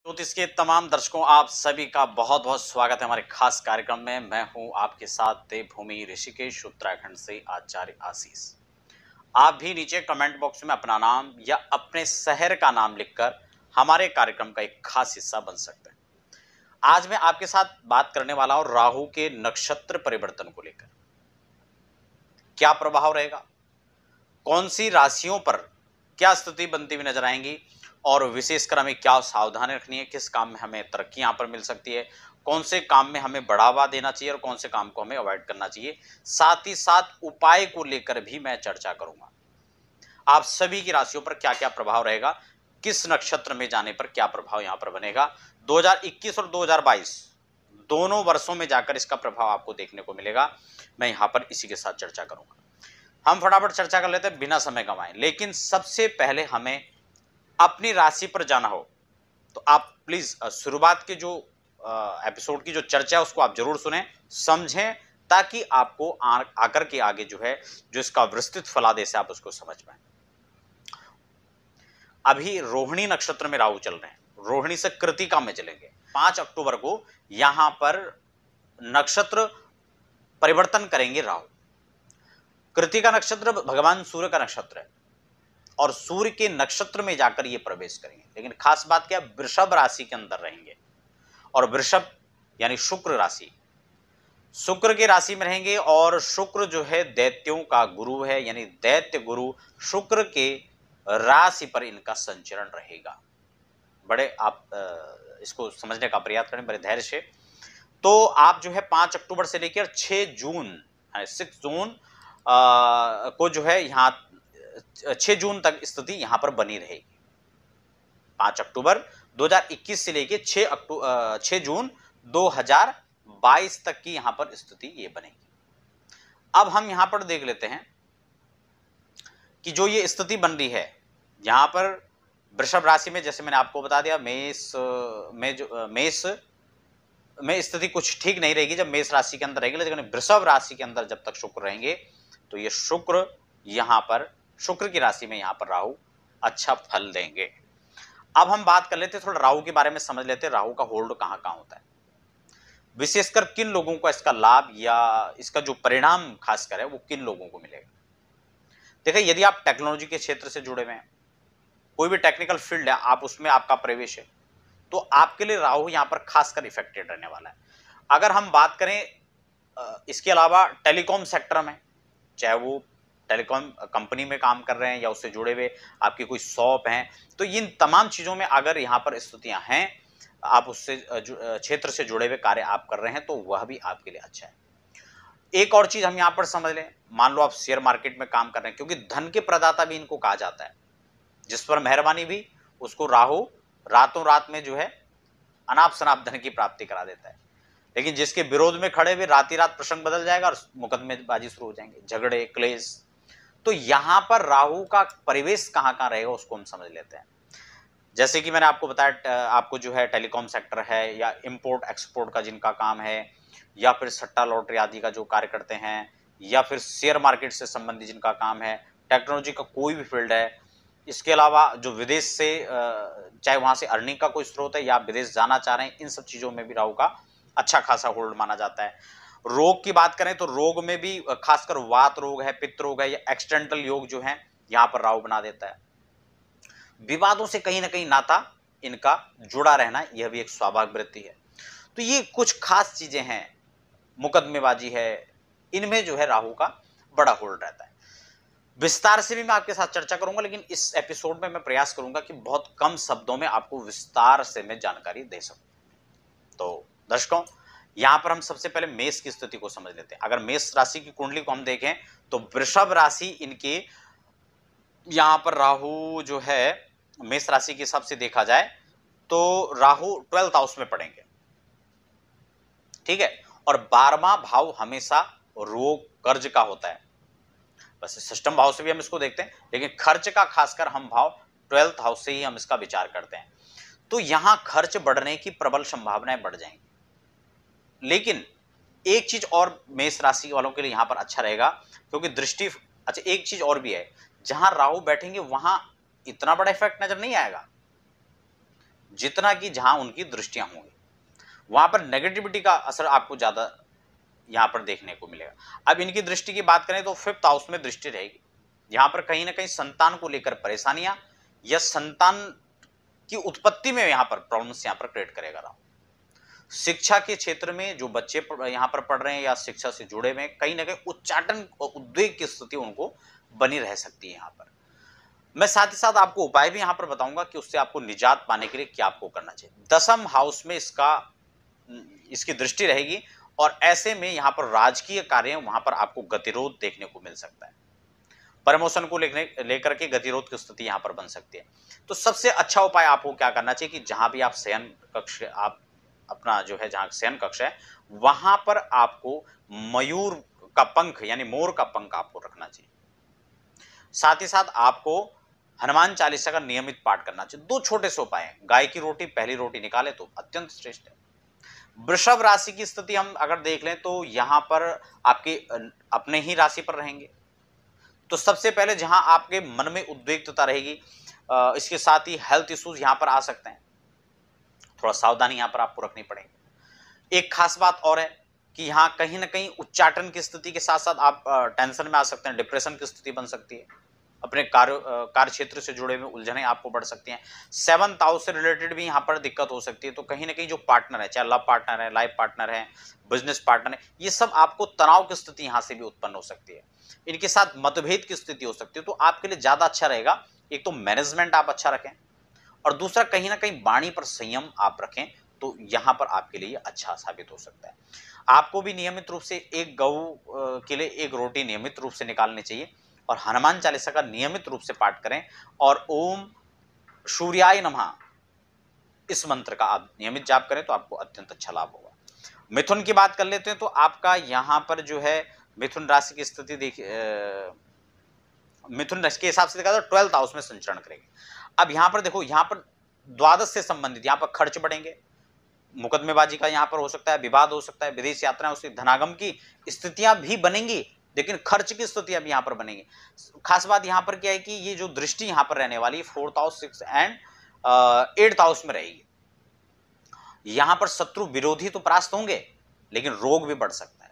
ज्योतिष के तमाम दर्शकों, आप सभी का बहुत बहुत स्वागत है हमारे खास कार्यक्रम में। मैं हूं आपके साथ देवभूमि ऋषिकेश उत्तराखंड से आचार्य आशीष। आप भी नीचे कमेंट बॉक्स में अपना नाम या अपने शहर का नाम लिखकर हमारे कार्यक्रम का एक खास हिस्सा बन सकते हैं। आज मैं आपके साथ बात करने वाला हूं राहु के नक्षत्र परिवर्तन को लेकर। क्या प्रभाव रहेगा, कौन सी राशियों पर क्या स्थिति बनती हुई नजर आएंगी और विशेषकर हमें क्या सावधानी रखनी है, किस काम में हमें तरक्की यहाँ पर मिल सकती है, कौन से काम में हमें बढ़ावा देना चाहिए और कौन से काम को हमें अवॉइड करना चाहिए। साथ ही साथ उपाय को लेकर भी मैं चर्चा करूंगा। आप सभी की राशियों पर क्या क्या प्रभाव रहेगा, किस नक्षत्र में जाने पर क्या प्रभाव यहाँ पर बनेगा। 2021 और 2022 दोनों वर्षों में जाकर इसका प्रभाव आपको देखने को मिलेगा। मैं यहाँ पर इसी के साथ चर्चा करूंगा। हम फटाफट चर्चा कर लेते हैं बिना समय गंवाए। लेकिन सबसे पहले हमें अपनी राशि पर जाना हो तो आप प्लीज शुरुआत के जो एपिसोड की जो चर्चा है उसको आप जरूर सुने, समझें, ताकि आपको आकर के आगे जो है जो इसका विस्तृत फलादेश है आप उसको समझ पाए। अभी रोहिणी नक्षत्र में राहु चल रहे हैं, रोहिणी से कृतिका में चलेंगे। 5 अक्टूबर को यहां पर नक्षत्र परिवर्तन करेंगे राहु। कृतिका नक्षत्र भगवान सूर्य का नक्षत्र है और सूर्य के नक्षत्र में जाकर ये प्रवेश करेंगे। लेकिन खास बात क्या, वृषभ राशि के अंदर रहेंगे और वृषभ यानी शुक्र राशि, शुक्र की राशि में रहेंगे। और शुक्र जो है दैत्यों का गुरु है, यानी दैत्य गुरु शुक्र के राशि पर इनका संचरण रहेगा। बड़े आप इसको समझने का प्रयास करें बड़े धैर्य से। तो आप जो है 5 अक्टूबर से लेकर 6 जून को जो है यहाँ 6 जून तक स्थिति यहां पर बनी रहेगी। 5 अक्टूबर 2021 से लेकर 6 जून 2022 तक की यहां पर स्थिति ये बनेगी। अब हम यहां पर देख लेते हैं कि जो ये स्थिति बन रही है यहां पर वृषभ राशि में, जैसे मैंने आपको बता दिया, मेष में स्थिति कुछ ठीक नहीं रहेगी जब मेष राशि के अंदर रहेगी। लेकिन वृषभ राशि के अंदर जब तक शुक्र रहेंगे तो ये शुक्र यहां पर शुक्र की राशि में यहां पर राहु अच्छा फल देंगे। अब हम बात कर लेते हैं, थोड़ा राहु के बारे में समझ लेते हैं, राहु का होल्ड कहां कहां होता है, विशेषकर किन लोगों को इसका लाभ या इसका जो परिणाम खासकर है वो किन लोगों को मिलेगा। देखिए, यदि आप टेक्नोलॉजी के क्षेत्र से जुड़े हुए हैं, कोई भी टेक्निकल फील्ड है, आप उसमें आपका प्रवेश है, तो आपके लिए राहु यहां पर खासकर इफेक्टेड रहने वाला है। अगर हम बात करें इसके अलावा टेलीकॉम सेक्टर में, चाहे वो टेलीकॉम कंपनी में काम कर रहे हैं या उससे जुड़े हुए आपकी कोई शॉप है, तो इन तमाम चीजों में अगर यहाँ पर स्थितियां हैं, आप उससे क्षेत्र से जुड़े हुए कार्य आप कर रहे हैं, तो वह भी आपके लिए अच्छा है। एक और चीज हम यहाँ पर समझ लें, मान लो आप शेयर मार्केट में काम कर रहे हैं, क्योंकि धन के प्रदाता भी इनको कहा जाता है, जिस पर मेहरबानी भी उसको राहु रातों रात में जो है अनाप शनाप धन की प्राप्ति करा देता है। लेकिन जिसके विरोध में खड़े हुए रात ही रात प्रसंग बदल जाएगा और मुकदमेबाजी शुरू हो जाएंगे, झगड़े क्लेश। तो यहां पर राहु का परिवेश कहां कहां रहेगा उसको हम समझ लेते हैं। जैसे कि मैंने आपको बताया, आपको जो है टेलीकॉम सेक्टर है या इंपोर्ट एक्सपोर्ट का जिनका काम है, या फिर सट्टा लॉटरी आदि का जो कार्य करते हैं, या फिर शेयर मार्केट से संबंधित जिनका काम है, टेक्नोलॉजी का कोई भी फील्ड है, इसके अलावा जो विदेश से चाहे वहां से अर्निंग का कोई स्रोत है या आप विदेश जाना चाह रहे हैं, इन सब चीजों में भी राहु का अच्छा खासा होल्ड माना जाता है। रोग की बात करें तो रोग में भी खासकर वात रोग है, पित्त रोग है या एक्सटेंटल योग जो है यहां पर राहु बना देता है। विवादों से कहीं ना कहीं नाता इनका जुड़ा रहना यह भी एक स्वाभाविक वृत्ति है। तो ये कुछ खास चीजें हैं, मुकदमेबाजी है, इनमें जो है राहु का बड़ा होल्ड रहता है। विस्तार से भी मैं आपके साथ चर्चा करूंगा, लेकिन इस एपिसोड में मैं प्रयास करूंगा कि बहुत कम शब्दों में आपको विस्तार से मैं जानकारी दे सकूं। तो दर्शकों, यहां पर हम सबसे पहले मेष की स्थिति को समझ लेते हैं। अगर मेष राशि की कुंडली को हम देखें तो वृषभ राशि इनके यहां पर राहु जो है मेष राशि के हिसाब से देखा जाए तो राहु 12th हाउस में पड़ेंगे, ठीक है। और 12वां भाव हमेशा रोग कर्ज का होता है। बस सिस्टम भाव से भी हम इसको देखते हैं, लेकिन खर्च का खासकर हम भाव 12th हाउस से ही हम इसका विचार करते हैं। तो यहां खर्च बढ़ने की प्रबल संभावनाएं बढ़ जाएंगी। लेकिन एक चीज और मेष राशि वालों के लिए यहां पर अच्छा रहेगा, क्योंकि दृष्टि, अच्छा एक चीज और भी है, जहां राहु बैठेंगे वहां इतना बड़ा इफेक्ट नजर नहीं आएगा। जितना कि जहां उनकी दृष्टियां होंगी वहां पर नेगेटिविटी का असर आपको ज्यादा यहां पर देखने को मिलेगा। अब इनकी दृष्टि की बात करें तो 5th हाउस में दृष्टि रहेगी, यहां पर कहीं ना कहीं संतान को लेकर परेशानियां या संतान की उत्पत्ति में यहां पर प्रॉब्लम्स यहां पर क्रिएट करेगा राहु। शिक्षा के क्षेत्र में जो बच्चे यहां पर पढ़ रहे हैं या शिक्षा से जुड़े हुए कहीं ना कहीं उच्चाटन और उद्वेग की स्थिति उनको बनी रह सकती है। यहां पर मैं साथ ही साथ आपको उपाय भी यहां पर बताऊंगा कि उससे आपको निजात पाने के लिए क्या आपको करना चाहिए। 10th हाउस में इसकी दृष्टि रहेगी और ऐसे में यहां पर राजकीय कार्य वहां पर आपको गतिरोध देखने को मिल सकता है, प्रमोशन को लेकर के गतिरोध की स्थिति यहां पर बन सकती है। तो सबसे अच्छा उपाय आपको क्या करना चाहिए कि जहां भी आप शयन कक्ष आप अपना जो है जहां शयन कक्ष है वहां पर आपको मयूर का पंख यानी मोर का पंख आपको रखना चाहिए। साथ ही साथ आपको हनुमान चालीसा का नियमित पाठ करना चाहिए। 2 छोटे से उपाय हैं, गाय की रोटी पहली रोटी निकाले तो अत्यंत श्रेष्ठ है। वृषभ राशि की स्थिति हम अगर देख लें तो यहां पर आपके अपने ही राशि पर रहेंगे, तो सबसे पहले जहां आपके मन में उद्विग्नता रहेगी, इसके साथ ही हेल्थ इश्यूज यहां पर आ सकते हैं, थोड़ा सावधानी यहां पर आपको रखनी पड़ेगी। एक खास बात और है कि यहां कहीं ना कहीं उच्चाटन की स्थिति के साथ साथ आप टेंशन में आ सकते हैं, डिप्रेशन की स्थिति बन सकती है, अपने कार्य क्षेत्र से जुड़े हुए उलझनें आपको बढ़ सकती हैं। 7th हाउस से रिलेटेड भी यहाँ पर दिक्कत हो सकती है। तो कहीं ना कहीं जो पार्टनर है, चाहे लव पार्टनर है, लाइफ पार्टनर है, बिजनेस पार्टनर है, ये सब आपको तनाव की स्थिति यहाँ से भी उत्पन्न हो सकती है, इनके साथ मतभेद की स्थिति हो सकती है। तो आपके लिए ज्यादा अच्छा रहेगा एक तो मैनेजमेंट आप अच्छा रखें और दूसरा कहीं ना कहीं वाणी पर संयम आप रखें, तो यहां पर आपके लिए अच्छा साबित हो सकता है। आपको भी नियमित रूप से एक गऊ के लिए एक रोटी नियमित रूप से निकालनी चाहिए और हनुमान चालीसा का नियमित रूप से पाठ करें और ओम सूर्याय नमः इस मंत्र का आप नियमित जाप करें तो आपको अत्यंत अच्छा लाभ होगा। मिथुन की बात कर लेते हैं तो आपका यहां पर जो है मिथुन राशि की स्थिति देखिए, मिथुन राशि के हिसाब से देखा तो 12th हाउस में संचरण करेंगे। अब यहां पर देखो, यहां पर द्वादश से संबंधित यहां पर खर्च बढ़ेंगे, मुकदमेबाजी का यहां पर हो सकता है, विवाद हो सकता है, विदेश यात्राएं, उसकी धनागम की स्थितियां भी बनेंगी, लेकिन खर्च की स्थितियां भी यहां पर बनेंगी। खास बात यहां पर क्या है कि ये जो दृष्टि यहां पर रहने वाली 4th house 6th and 8th house में रहेगी, यहां पर शत्रु विरोधी तो परास्त होंगे लेकिन रोग भी बढ़ सकता है,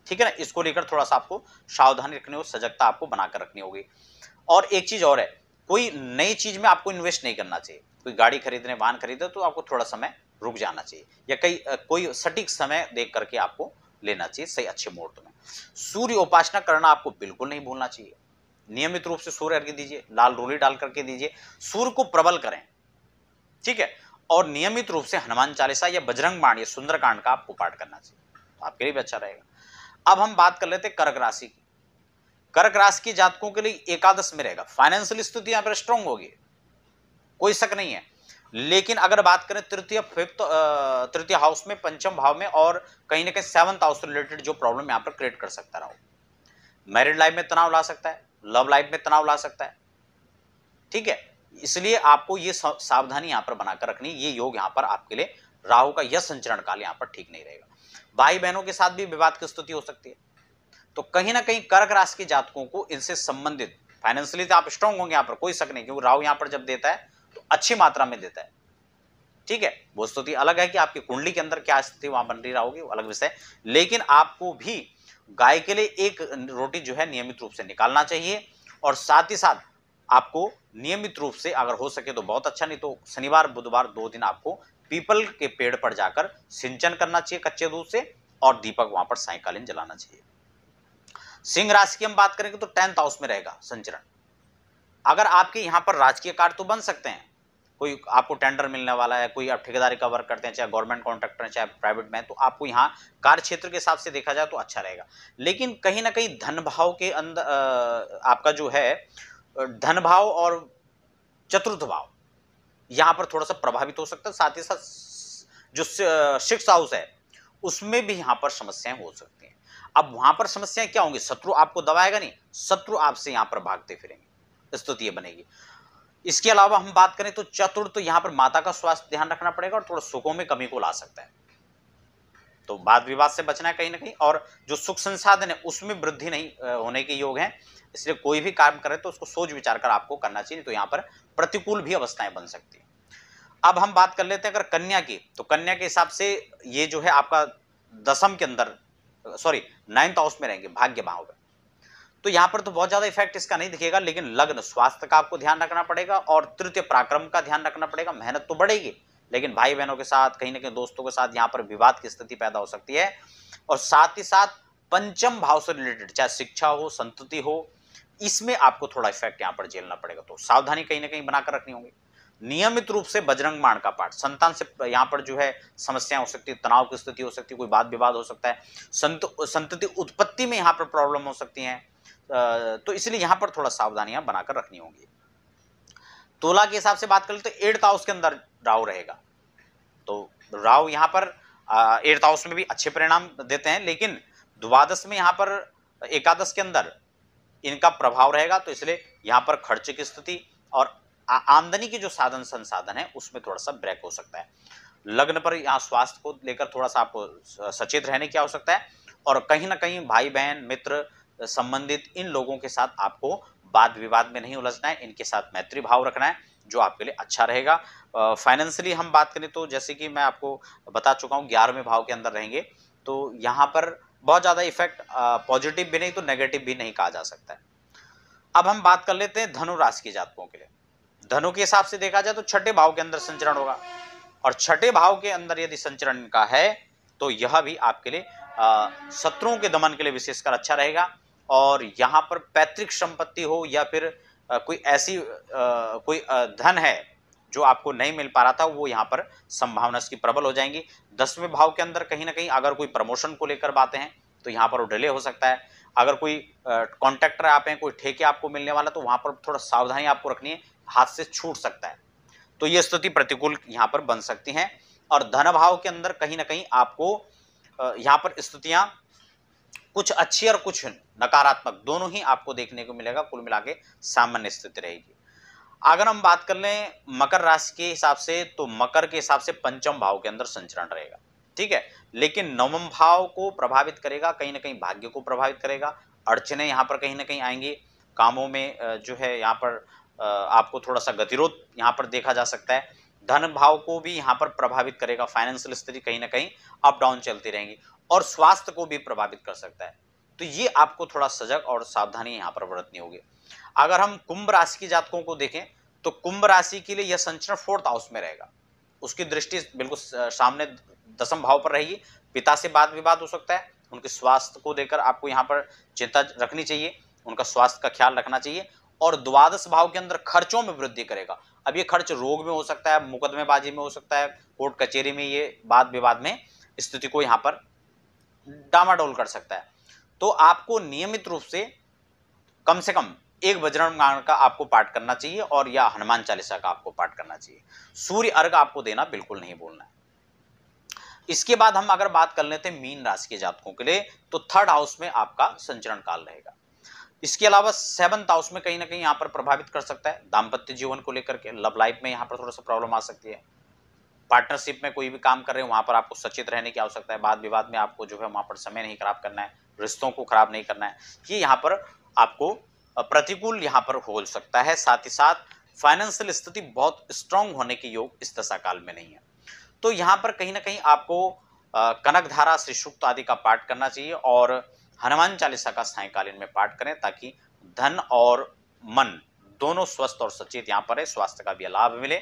ठीक है ना। इसको लेकर थोड़ा सा आपको सावधानी रखनी होगी, सजगता आपको बनाकर रखनी होगी। और एक चीज और है, कोई नई चीज में आपको इन्वेस्ट नहीं करना चाहिए। कोई गाड़ी खरीदने, वाहन खरीदे तो आपको थोड़ा समय रुक जाना चाहिए या कोई सटीक समय देख करके आपको लेना चाहिए सही अच्छे मुहूर्त में। सूर्य उपासना करना आपको बिल्कुल नहीं भूलना चाहिए, नियमित रूप से सूर्य अर्घ्य दीजिए, लाल रोली डाल करके दीजिए, सूर्य को प्रबल करें, ठीक है। और नियमित रूप से हनुमान चालीसा या बजरंग बाण या सुंदरकांड का आपको पाठ करना चाहिए, तो आपके लिए भी अच्छा रहेगा। अब हम बात कर लेते हैं कर्क राशि की। कर्क राशि के जातकों के लिए एकादश में रहेगा, फाइनेंशियल स्थिति यहां पर स्ट्रांग होगी, कोई शक नहीं है। लेकिन अगर बात करें तृतीय हाउस में, पंचम भाव में और कहीं ना कहीं 7th हाउस से रिलेटेड जो प्रॉब्लम यहां पर क्रिएट कर सकता रहा, मैरिड लाइफ में तनाव ला सकता है, लव लाइफ में तनाव ला सकता है, ठीक है। इसलिए आपको ये सावधानी यहां पर बनाकर रखनी, ये योग यहां पर आपके लिए राहु का यह संचरण काल यहां पर ठीक नहीं रहेगा। भाई बहनों के साथ भी विवाद की स्थिति हो सकती है, तो कहीं ना कहीं कर्क राशि के जातकों को इनसे संबंधित फाइनेंशियली तो आप स्ट्रांग होंगे यहां पर, कोई शक नहीं, क्योंकि राहु यहां पर जब देता है तो अच्छी मात्रा में देता है, ठीक है। वो स्थिति अलग है कि आपकी कुंडली के अंदर क्या स्थिति वहां बन रही होगी, वो अलग विषय। लेकिन आपको भी गाय के लिए एक रोटी जो है नियमित रूप से निकालना चाहिए और साथ ही साथ आपको नियमित रूप से अगर हो सके तो बहुत अच्छा, नहीं तो शनिवार बुधवार 2 दिन आपको पीपल के पेड़ पर जाकर सिंचन करना चाहिए कच्चे दूध से और दीपक वहां पर सायंकालीन जलाना चाहिए। सिंह राशि की हम बात करेंगे तो 10th हाउस में रहेगा संचरण। अगर आपके यहां पर राजकीय कार्य तो बन सकते हैं, कोई आपको टेंडर मिलने वाला है, कोई आप ठेकेदारी का वर्क करते हैं, चाहे गवर्नमेंट कॉन्ट्रैक्टर हैं चाहे प्राइवेट में, तो आपको यहाँ कार्य क्षेत्र के हिसाब से देखा जाए तो अच्छा रहेगा। लेकिन कहीं ना कहीं धन भाव के अंदर आपका जो है धन भाव और चतुर्थ भाव यहां पर थोड़ा सा प्रभावित हो सकता है। साथ ही साथ जो 6th हाउस है उसमें भी यहां पर समस्याएं हो सकती हैं। अब वहां पर समस्याएं क्या होंगी, शत्रु आपको दबाएगा नहीं, शत्रु आपसे यहां पर भागते फिरेंगे, स्थिति ये बनेगी। इसके अलावा हम बात करें तो चतुर्थ, तो यहां पर माता का स्वास्थ्य ध्यान रखना पड़ेगा और थोड़ा सुखों में कमी को ला सकता है, तो वाद विवाद से बचना है कहीं ना कहीं। और जो सुख संसाधन है उसमें वृद्धि नहीं होने के योग है, इसलिए कोई भी काम करे तो उसको सोच विचार कर आपको करना चाहिए, तो यहां पर प्रतिकूल भी अवस्थाएं बन सकती है। अब हम बात कर लेते हैं अगर कन्या की, तो कन्या के हिसाब से ये जो है आपका दसम के अंदर, सॉरी 9th हाउस में रहेंगे, भाग्य भाव में। तो यहां पर तो बहुत ज्यादा इफेक्ट इसका नहीं दिखेगा, लेकिन लग्न स्वास्थ्य का आपको ध्यान रखना पड़ेगा और तृतीय पराक्रम का ध्यान रखना पड़ेगा। मेहनत तो बढ़ेगी, लेकिन भाई बहनों के साथ, कहीं ना कहीं दोस्तों के साथ यहां पर विवाद की स्थिति पैदा हो सकती है। और साथ ही साथ पंचम भाव से रिलेटेड चाहे शिक्षा हो, संतति हो, इसमें आपको थोड़ा इफेक्ट यहां पर झेलना पड़ेगा। तो सावधानी कहीं ना कहीं बनाकर रखनी होगी। नियमित रूप से बजरंग बाण का पाठ, संतान से यहां पर जो है समस्याएं हो सकती है, तनाव की स्थिति हो सकती है, कोई वाद विवाद हो सकता है, संतति उत्पत्ति में यहां पर प्रॉब्लम हो सकती है। तो इसलिए यहां पर थोड़ा सावधानियां बनाकर रखनी होंगी। तुला के हिसाब से बात करें तो 8th हाउस के अंदर राहु रहेगा। तो राहु यहां पर 8th हाउस में भी अच्छे परिणाम देते हैं, लेकिन द्वादश में यहां पर एकादश के अंदर इनका प्रभाव रहेगा। तो इसलिए यहां पर खर्चे की स्थिति और आमदनी के जो साधन संसाधन है उसमें थोड़ा सा ब्रेक हो सकता है। लग्न पर यहां स्वास्थ्य को लेकर थोड़ा सा आपको सचेत रहने की आवश्यकता है। और कहीं ना कहीं भाई बहन मित्र संबंधित इन लोगों के साथ आपको वाद विवाद में नहीं उलझना है, इनके साथ मैत्री भाव रखना है, जो आपके लिए अच्छा रहेगा। फाइनेंशियली हम बात करें तो जैसे कि मैं आपको बता चुका हूं 11वें भाव के अंदर रहेंगे, तो यहां पर बहुत ज्यादा इफेक्ट पॉजिटिव भी नहीं तो नेगेटिव भी नहीं कहा जा सकता है। अब हम बात कर लेते हैं धनु राशि के जातकों के लिए। धनु के हिसाब से देखा जाए तो छठे भाव के अंदर संचरण होगा, और छठे भाव के अंदर यदि संचरण का है तो यह भी आपके लिए शत्रुओं के दमन के लिए विशेषकर अच्छा रहेगा। और यहां पर पैतृक संपत्ति हो या फिर कोई ऐसी कोई धन है जो आपको नहीं मिल पा रहा था, वो यहां पर संभावना इसकी प्रबल हो जाएंगी। 10वें भाव के अंदर कहीं ना कहीं अगर कोई प्रमोशन को लेकर बातें हैं तो यहां पर वो डिले हो सकता है। अगर कोई कॉन्ट्रैक्टर आप हैं, कोई ठेके आपको मिलने वाला, तो वहां पर थोड़ा सावधानी आपको रखनी है, हाथ से छूट सकता है। तो ये स्थिति प्रतिकूल यहां पर बन सकती है। और धन भाव के अंदर कहीं ना कहीं आपको यहां पर स्थितियां कुछ अच्छी और कुछ नकारात्मक दोनों ही आपको देखने को मिलेगा। कुल मिला के सामान्य स्थिति रहेगी। अगर हम बात कर लें मकर राशि के हिसाब से, तो मकर के हिसाब से पंचम भाव के अंदर संचरण रहेगा, ठीक है, लेकिन नवम भाव को प्रभावित करेगा, कहीं ना कहीं भाग्य को प्रभावित करेगा। अड़चने यहां पर कहीं ना कहीं आएंगी, कामों में जो है यहां पर आपको थोड़ा सा गतिरोध यहां पर देखा जा सकता है। धन भाव को भी यहां पर प्रभावित करेगा, फाइनेंशियल स्थिति कहीं ना कहीं अप डाउन चलती रहेंगी, और स्वास्थ्य को भी प्रभावित कर सकता है। तो ये आपको थोड़ा सजग और सावधानी यहां पर बरतनी होगी। अगर हम कुंभ राशि की जातकों को देखें तो कुंभ राशि के लिए यह संचरण 4th हाउस में रहेगा। उसकी दृष्टि बिल्कुल सामने 10म भाव पर रहेगी। पिता से वाद विवाद हो सकता है, उनके स्वास्थ्य को लेकर आपको यहां पर चिंता रखनी चाहिए, उनका स्वास्थ्य का ख्याल रखना चाहिए। और द्वादश भाव के अंदर खर्चों में वृद्धि करेगा। अब ये खर्च रोग में हो सकता है, मुकदमेबाजी में हो सकता है, कोर्ट कचहरी में ये वाद विवाद में स्थिति को यहां पर डामाडोल कर सकता है। तो आपको नियमित रूप से कम एक बजरंग बाण का आपको पाठ करना चाहिए, और या हनुमान चालीसा का आपको पाठ करना चाहिए। सूर्य अर्घ आपको देना बिल्कुल नहीं भूलना है। इसके बाद हम अगर बात कर लेते हैं मीन राशि के जातकों के लिए, तो 3rd हाउस में आपका संचरण काल रहेगा। इसके अलावा 7th हाउस में कहीं ना कहीं यहां पर प्रभावित कर सकता है। दाम्पत्य जीवन को लेकर के, लव लाइफ में यहां पर थोड़ा सा प्रॉब्लम आ सकती है। पार्टनरशिप में कोई भी काम कर रहे हैं वहां पर आपको सचेत रहने की आवश्यकता है। वाद विवाद में आपको जो है वहां पर समय नहीं खराब करना है, रिश्तों को खराब नहीं करना है। ये यहाँ पर आपको प्रतिकूल यहाँ पर हो सकता है। साथ ही साथ फाइनेंशियल स्थिति बहुत स्ट्रांग होने के योग इस दशा काल में नहीं है। तो यहाँ पर कहीं ना कहीं आपको कनक धारा, श्री सूक्त आदि का पाठ करना चाहिए, और हनुमान चालीसा का सायंकालीन में पाठ करें, ताकि धन और मन दोनों स्वस्थ और सचेत यहाँ पर है, स्वास्थ्य का भी लाभ मिले।